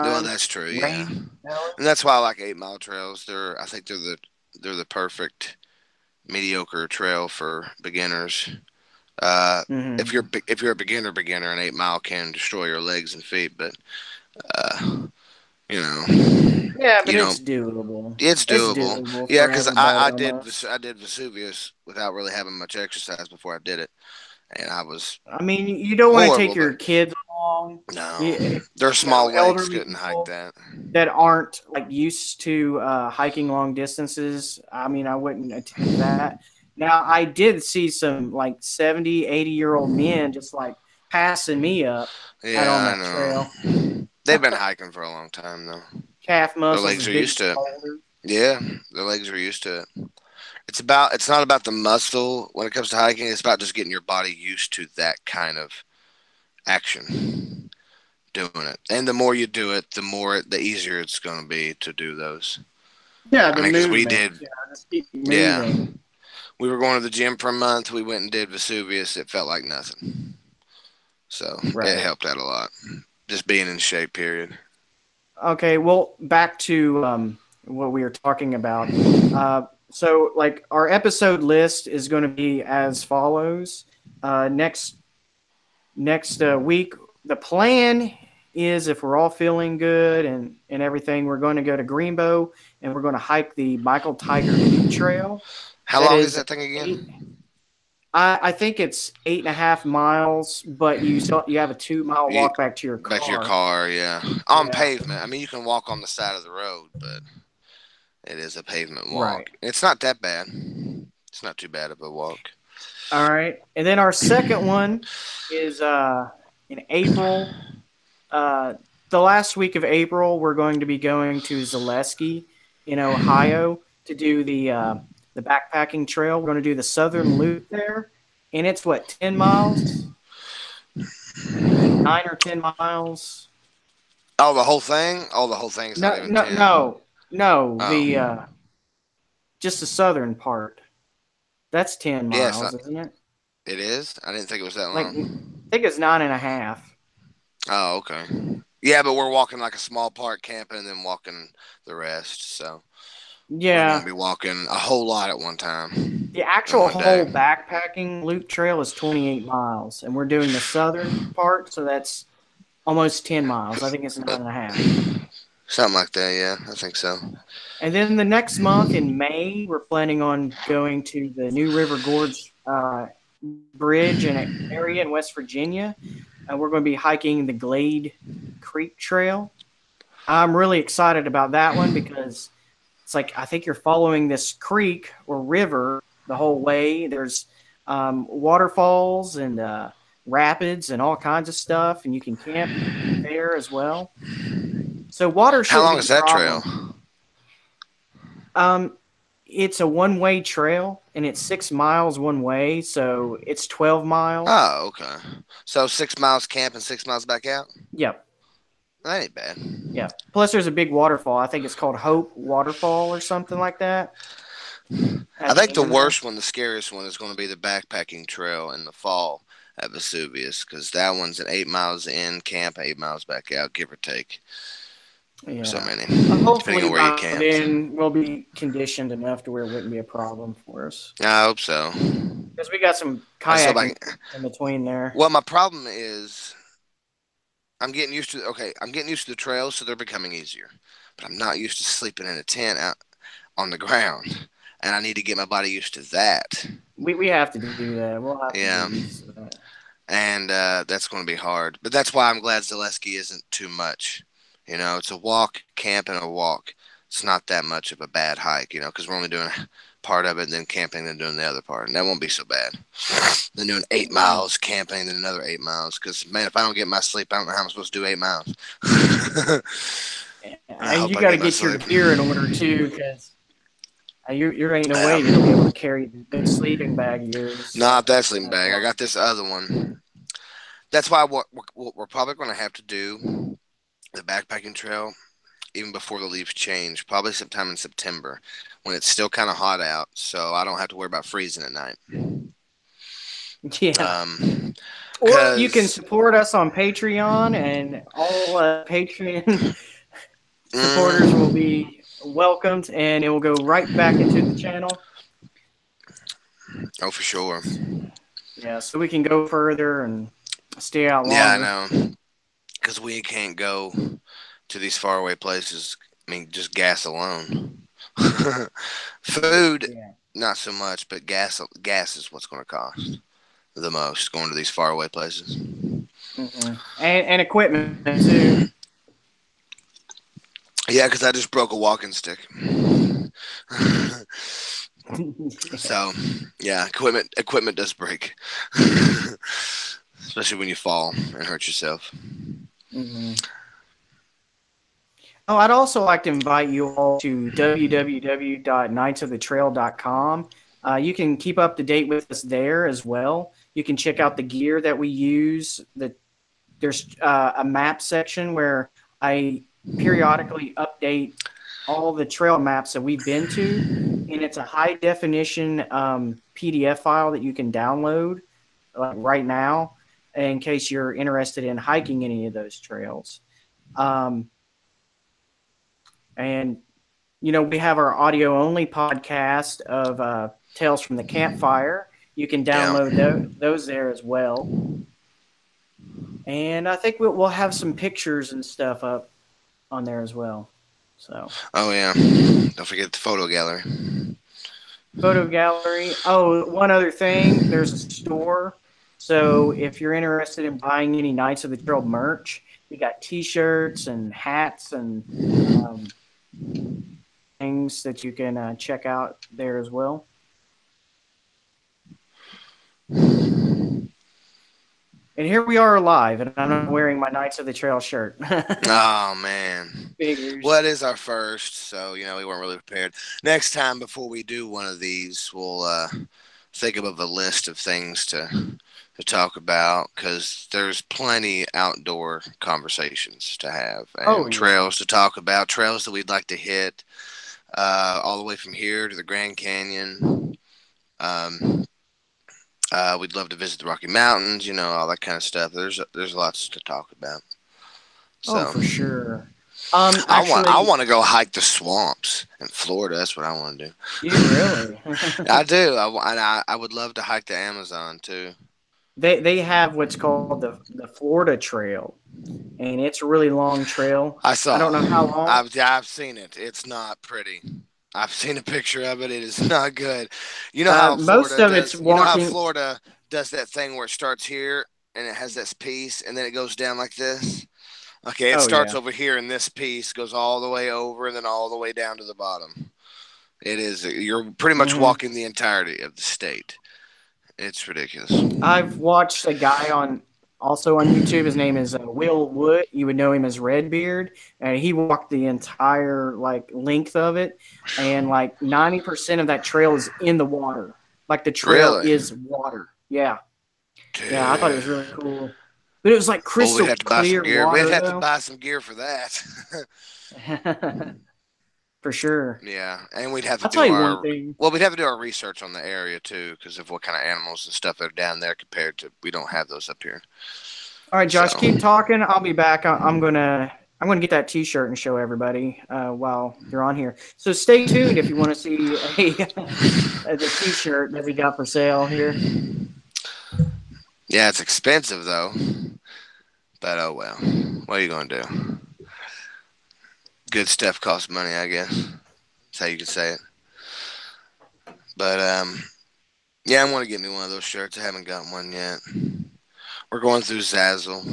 Well, daytime, that's true. Yeah, rain, snow. and that's why I like 8 mile trails. I think they're the perfect mediocre trail for beginners. Uh, Mm-hmm. if you're a beginner, an 8 mile can destroy your legs and feet. But uh, you know, Yeah, but you know, it's doable. it's It's doable. doable Yeah, for because everybody almost. I did Vesuvius without really having much exercise before I did it, and I was I mean, you don't want to take horrible. your But kids along. no, You, their small legs elderly couldn't hike people that. that aren't like used to hiking long distances. I mean, I wouldn't attempt that. Now, I did see some like 70, 80-year-old men just like passing me up out on Yeah, I that trail. know. They've been hiking for a long time though. Calf Their muscles legs as are big used as to it. shoulders. Yeah, their legs are used to it. It's not about the muscle when it comes to hiking. It's about just getting your body used to that kind of action, doing it. And the more you do it, the easier it's going to be to do those. Yeah, I the mean, because we movement. did, Yeah, just keep yeah, moving. we were going to the gym for a month. We went and did Vesuvius. It felt like nothing. So it Right. helped out a lot. Just being in shape, period. Okay, well, back to what we were talking about. So, like, our episode list is going to be as follows. Next week, the plan is if we're all feeling good and everything, we're going to go to Greenbow and we're going to hike the Michael Tiger Butte Trail. How That long is is that thing eight. again? I think it's 8.5 miles, but you have a 2 mile You, walk back to your back to your car. car, yeah. On Yeah, pavement. I mean, you can walk on the side of the road, but it is a pavement right. walk. It's not that bad. It's not too bad of a walk. All right. And then our second one is in April. Uh, the last week of April, we're going to be going to Zaleski in Ohio to do the backpacking trail. We're going to do the Southern Loop there, and it's what 10 miles, 9 or 10 miles. Oh, the whole thing? Oh, the whole thing's not No, even no, 10. no, no. Oh, The just the southern part. That's ten yeah, it's miles, not. isn't it? It is? I didn't think it was that Like I long. think it's 9.5. Oh, okay. Yeah, but we're walking like a small part camping and then walking the rest. So we won't Yeah, be walking a whole lot at one time the in actual one day. whole backpacking loop trail is 28 miles, and we're doing the southern part, so that's almost 10 miles. I think it's Uh, 9.5. Something like that, yeah. I think so. And then the next month in May, we're planning on going to the New River Gorge Bridge and area in West Virginia, and we're going to be hiking the Glade Creek Trail. I'm really excited about that one because it's like I think you're following this creek or river the whole way. There's waterfalls and rapids and all kinds of stuff, and you can camp there as well. So water How shouldn't long be is a that trail? problem. Um, it's a one-way trail, and it's 6 miles one way, so it's 12 miles. Oh, okay. So 6 miles camp and 6 miles back out? Yep, That ain't bad. yep. Plus, there's a big waterfall. I think it's called Hope Waterfall or something like that. I at the think the end there. worst one, the scariest one, is going to be the backpacking trail in the fall at Vesuvius, because that one's an 8 miles in camp, 8 miles back out, give or take. So Yeah. many, depending Hopefully on where you by camped. then we'll be conditioned enough to where it wouldn't be a problem for us. I hope so. Because we got some I just hope kayaking in between there. Well, my problem is I'm getting used to. Okay, I'm getting used to the trails, so they're becoming easier. But I'm not used to sleeping in a tent out on the ground, and I need to get my body used to that. We have to do that. We'll have to get Yeah, used to that. and that's going to be hard. But that's why I'm glad Zaleski isn't too much. It's a walk, camp, and a walk. It's not that much of a bad hike, because we're only doing part of it, and then camping, then doing the other part, and that won't be so bad. Then doing 8 miles camping, then another 8 miles. Because man, if I don't get my sleep, I don't know how I'm supposed to do 8 miles. I And hope you I got to get my get your sleep. gear in order too, because you ain't no way you're gonna be able to carry the sleeping bag of yours. Not that sleeping That bag. I far. got this other one. That's why what we're probably going to have to do the backpacking trail even before the leaves change, probably sometime in September when it's still kind of hot out, so I don't have to worry about freezing at night. Yeah. Or you can Because support us on Patreon, and all Patreon supporters will mm, be welcomed, and it will go right back into the channel. oh, for sure. Yeah, so we can go further and stay out Yeah, I longer. know. Because we can't go to these faraway places. I mean, just gas alone. Food, Yeah. not so much, but gas is what's going to cost the most going to these faraway places. And equipment too. Yeah, because I just broke a walking stick. Yeah. So, yeah, equipment does break, especially when you fall and hurt yourself. hmm Oh, I'd also like to invite you all to www.knightsofthetrail.com. You can keep up to date with us there as well. You can check out the gear that we use. There's a map section where I periodically update all the trail maps that we've been to, and it's a high definition PDF file that you can download like right now in case you're interested in hiking any of those trails. Um, and we have our audio only podcast of Tales from the Campfire. You can Yeah. download those there as well. And I think we'll have some pictures and stuff up on there as well. So Oh yeah. Don't forget the photo gallery. photo gallery. Oh, one other thing, there's a store. So if you're interested in buying any Knights of the Trail merch, we got T-shirts and hats and things that you can check out there as well. And here we are live, and I'm not wearing my Knights of the Trail shirt. Oh man. Figures. Well, it is our first, so we weren't really prepared. Next time, before we do one of these, we'll think of a list of things to talk about because there's plenty outdoor conversations to have Oh and yeah. trails to talk about, trails that we'd like to hit, all the way from here to the Grand Canyon. Um, we'd love to visit the Rocky Mountains, all that kind of stuff. There's lots to talk about. Oh, So for sure. I Actually, want to go hike the swamps in Florida. That's what I want to do. you really? I do. I would love to hike the Amazon too. They have what's called the Florida Trail, and it's a really long trail. I I don't saw. know how long. I've seen it. It's not pretty. I've seen a picture of it. It is not good. You know how Most Florida of it's does. You know how walking. Florida does that thing where it starts here and it has this piece and then it goes down like this. Okay, it Oh starts yeah. over here in this piece, goes all the way over, and then all the way down to the bottom. It is. You're pretty much hmm walking the entirety of the state. It's ridiculous. I've watched a guy also on YouTube. His name is Will Wood. You would know him as Redbeard, and he walked the entire length of it, and like 90% of that trail is in the water. Like the trail Really? is water. Yeah, yeah. I thought it was Dude. really cool, but it was like Well, we'd crystal have to buy some clear gear. We'd water have to though. buy some gear for that. for sure. Yeah, and we'd have to I'll tell do you one our thing. well, we'd have to do our research on the area too, because of what kind of animals and stuff are down there compared to we don't have those up here. All right, So Josh, keep talking. I'll be back. I'm gonna get that T-shirt and show everybody while you're on here. So stay tuned if you want to see the T-shirt that we got for sale here. yeah, it's expensive though, but oh well. What are you gonna do? Good stuff costs money, I guess. That's how you could say it. But yeah, I want to get me one of those shirts. I haven't gotten one yet. We're going through Zazzle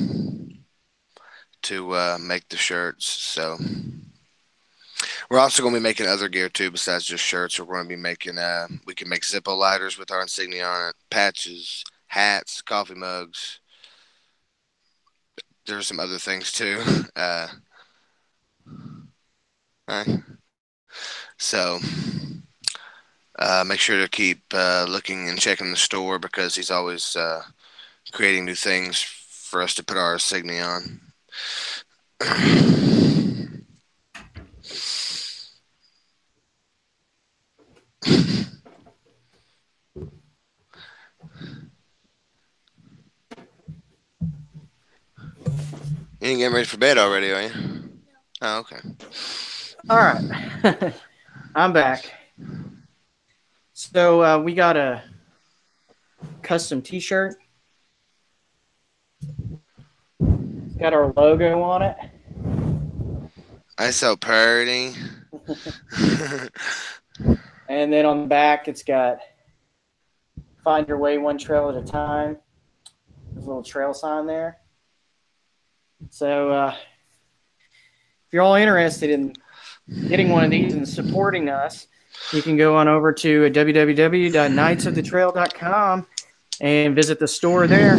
to make the shirts, so we're also going to be making other gear too besides just shirts. We're going to be making we can make Zippo lighters with our insignia on it, patches, hats, coffee mugs. There's some other things too. So make sure to keep looking and checking the store because he's always creating new things for us to put our insignia on. You ain't getting ready for bed already, are you? Oh, okay. All right, I'm back. So we got a custom T-shirt. Got our logo on it. That's so pretty. And then on the back, it's got "Find your way one trail at a time." There's a little trail sign there. So if you're all interested in getting one of these and supporting us, you can go on over to www.knightsofthetrail.com and visit the store there.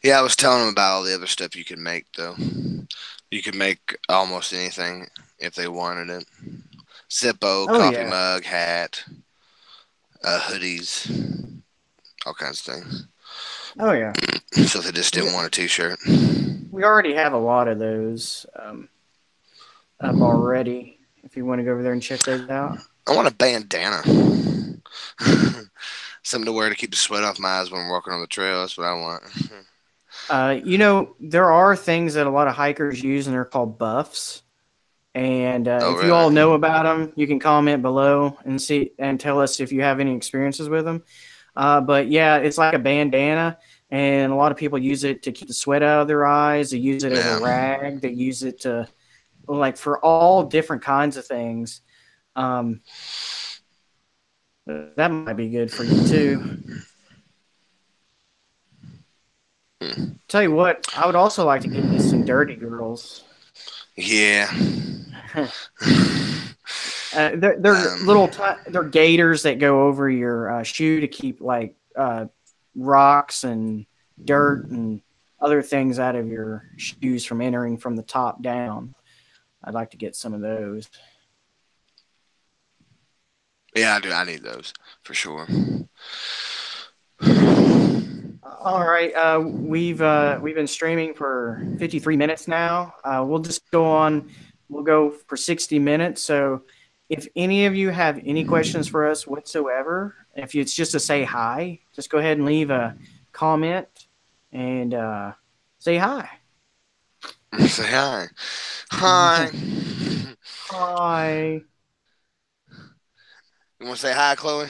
Yeah, I was telling him about all the other stuff you can make, though. You can make almost anything if they wanted it. Zippo, coffee mug, hat, hoodies, all kinds of things. Oh, yeah. So they just didn't want a T-shirt. We already have a lot of those up already. If you want to go over there and check those out. I want a bandana. Something to wear to keep the sweat off my eyes when I'm walking on the trail. That's what I want. There are things that a lot of hikers use, and they're called buffs. And if you really? all know about them, you can comment below and see and tell us if you have any experiences with them. But yeah, it's like a bandana, and a lot of people use it to keep the sweat out of their eyes. They use it as a rag. They use it to, like, for all different kinds of things. That might be good for you too. Tell you what, I would also like to get you some Dirty Girls. Yeah. They're they're gaiters that go over your shoe to keep like rocks and dirt and other things out of your shoes from entering from the top down. I'd like to get some of those. Yeah, I do. I need those for sure. All right, we've been streaming for 53 minutes now. We'll just go on. We'll go for 60 minutes. So, if any of you have any questions for us whatsoever, if it's just to say hi, just go ahead and leave a comment and say hi. Say hi. Hi. Hi. You want to say hi, Chloe?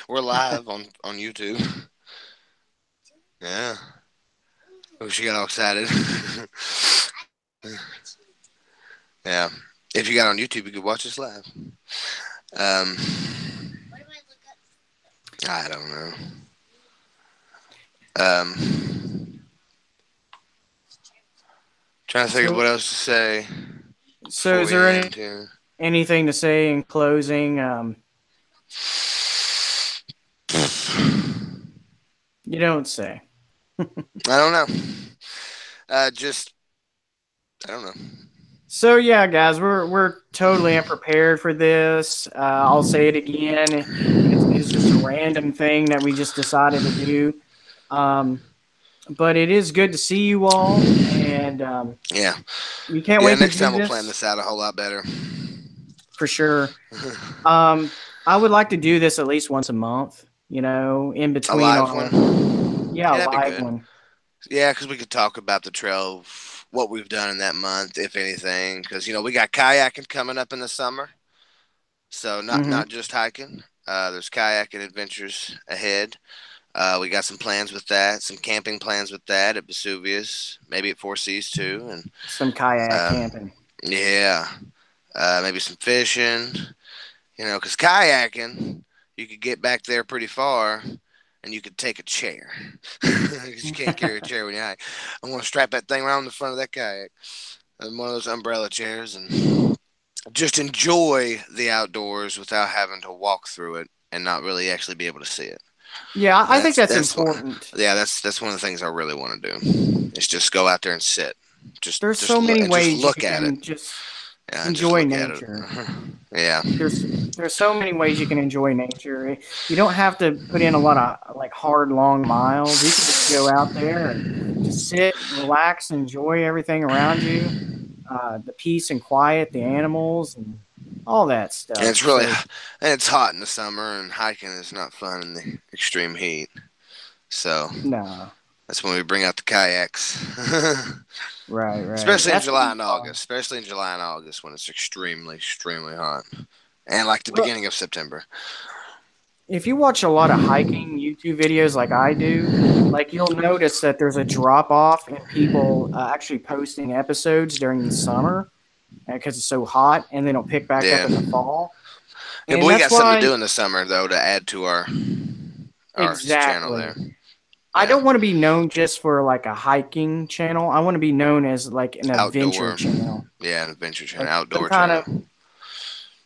We're live on YouTube. Yeah. Oh, she got all excited. Yeah. If you got on YouTube, you could watch us live. I don't know. Trying to think of what else to say. So, is there anything to say in closing? You don't say. I don't know. I don't know. So yeah, guys, we're totally unprepared for this. I'll say it again. It's just a random thing that we just decided to do. But it is good to see you all, and and Yeah. we can't Yeah, wait to next do time we'll plan this this out a whole lot better. for sure. I would like to do this at least once a month. In A between live our one? yeah, Yeah, a that'd be live good. one. Yeah, because we could talk about the trail, what we've done in that month, if anything. Because we got kayaking coming up in the summer, so not Hmm. not just hiking. There's kayaking adventures ahead. We got some plans with that, some camping plans with that at Vesuvius, maybe at Four Seas too, and Some kayak uh, camping. yeah, maybe some fishing. Because kayaking, you could get back there pretty far, and you could take a chair. Because you can't carry a chair when you hike. I'm gonna strap that thing around the front of that kayak, and one of those umbrella chairs, and just enjoy the outdoors without having to walk through it and not really actually be able to see it. Yeah, I think that's That's important. yeah, that's one of the things I really want to do. Is just go out there and sit, just There's just so look many and just ways you look at it. can just Yeah, and just enjoy look at it. nature. Yeah, There's so many ways you can enjoy nature. You don't have to put in a lot of like hard long miles. You can just go out there and just sit, relax, enjoy everything around you, the peace and quiet, the animals, and all that and stuff. it's really So and it's hot in the summer, and hiking is not fun in the extreme heat. So no, that's when we bring out the kayaks. right. Especially in That's gonna July be and fun. August. Especially in July and August when it's extremely, extremely hot. And like the Well, beginning of September. if you watch a lot of hiking YouTube videos like I do, like you'll notice that there's a drop off in people actually posting episodes during the summer because it's so hot, and then it'll pick back up Yeah. in the fall. Yeah, but And we that's got something to why do in the summer though to add to our channel there. exactly. I Yeah. don't want to be known just for like a hiking channel. I want to be known as like an adventure Outdoor. channel, Yeah, an adventure channel, like some outdoor kind channel.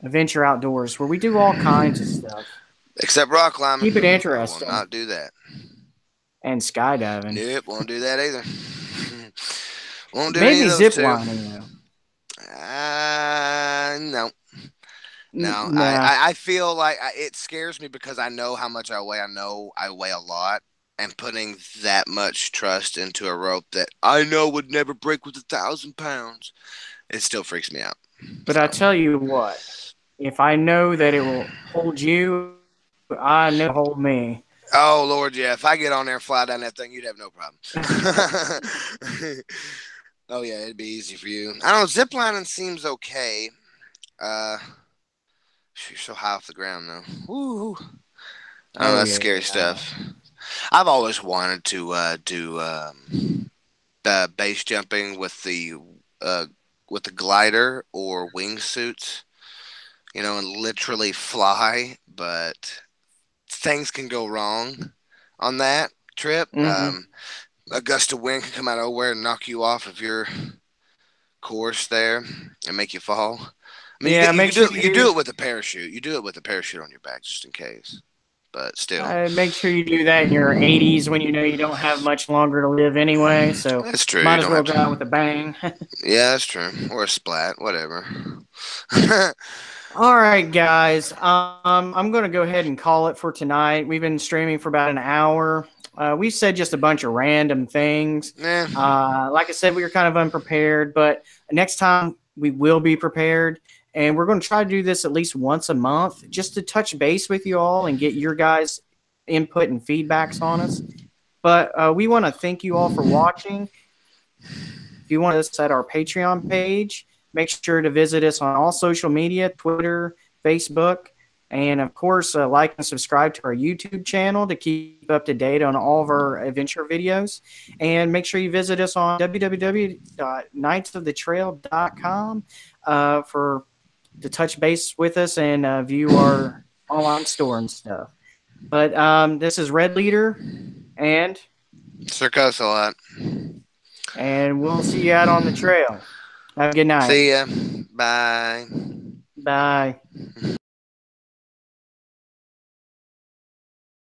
of adventure outdoors where we do all kinds of stuff. Except rock Keep it climbing. I will interesting not do that. and skydiving. Nope, won't do that either. Won't do any of Maybe those zip two. lining though. No. No, Nah, I feel like it scares me because I know how much I weigh. I know I weigh a lot, and putting that much trust into a rope that I know would never break with 1,000 pounds, it still freaks me out. but I So, tell you what, if I know that it will hold you, I know it'll hold me. oh Lord, yeah, if I get on there and fly down that thing, you'd have no problem. Oh yeah, it'd be easy for you. I don't know. Ziplining seems okay. Uh, you're so high off the ground though. Woo. I don't know. Oh That's yeah. scary stuff. I've always wanted to do base jumping uh, with the glider or wingsuits, and literally fly. But things can go wrong on that trip. Hmm. A gust of wind can come out of nowhere and knock you off of your course there and make you fall. I mean, Yeah, make sure you do it with a parachute. You do it with a parachute on your back just in case. But still, make sure you do that in your 80s when you know you don't have much longer to live anyway. So that's true. You might as don't well have go out to. with a bang. Yeah, that's true. Or a splat, whatever. All right, guys. I'm going to go ahead and call it for tonight. We've been streaming for about an hour. We said just a bunch of random things. Yeah. Like I said, we were kind of unprepared, but next time we will be prepared. And we're going to try to do this at least once a month just to touch base with you all and get your guys' input and feedbacks on us. But we want to thank you all for watching. If you want us at our Patreon page, make sure to visit us on all social media, Twitter, Facebook, and of course, like and subscribe to our YouTube channel to keep up to date on all of our adventure videos. And make sure you visit us on www.knightsofthetrail.com for to touch base with us and view our online store and stuff. But this is Red Leader, and Circus a lot. we'll see you out on the trail. Have a good night. See ya. Bye. Bye.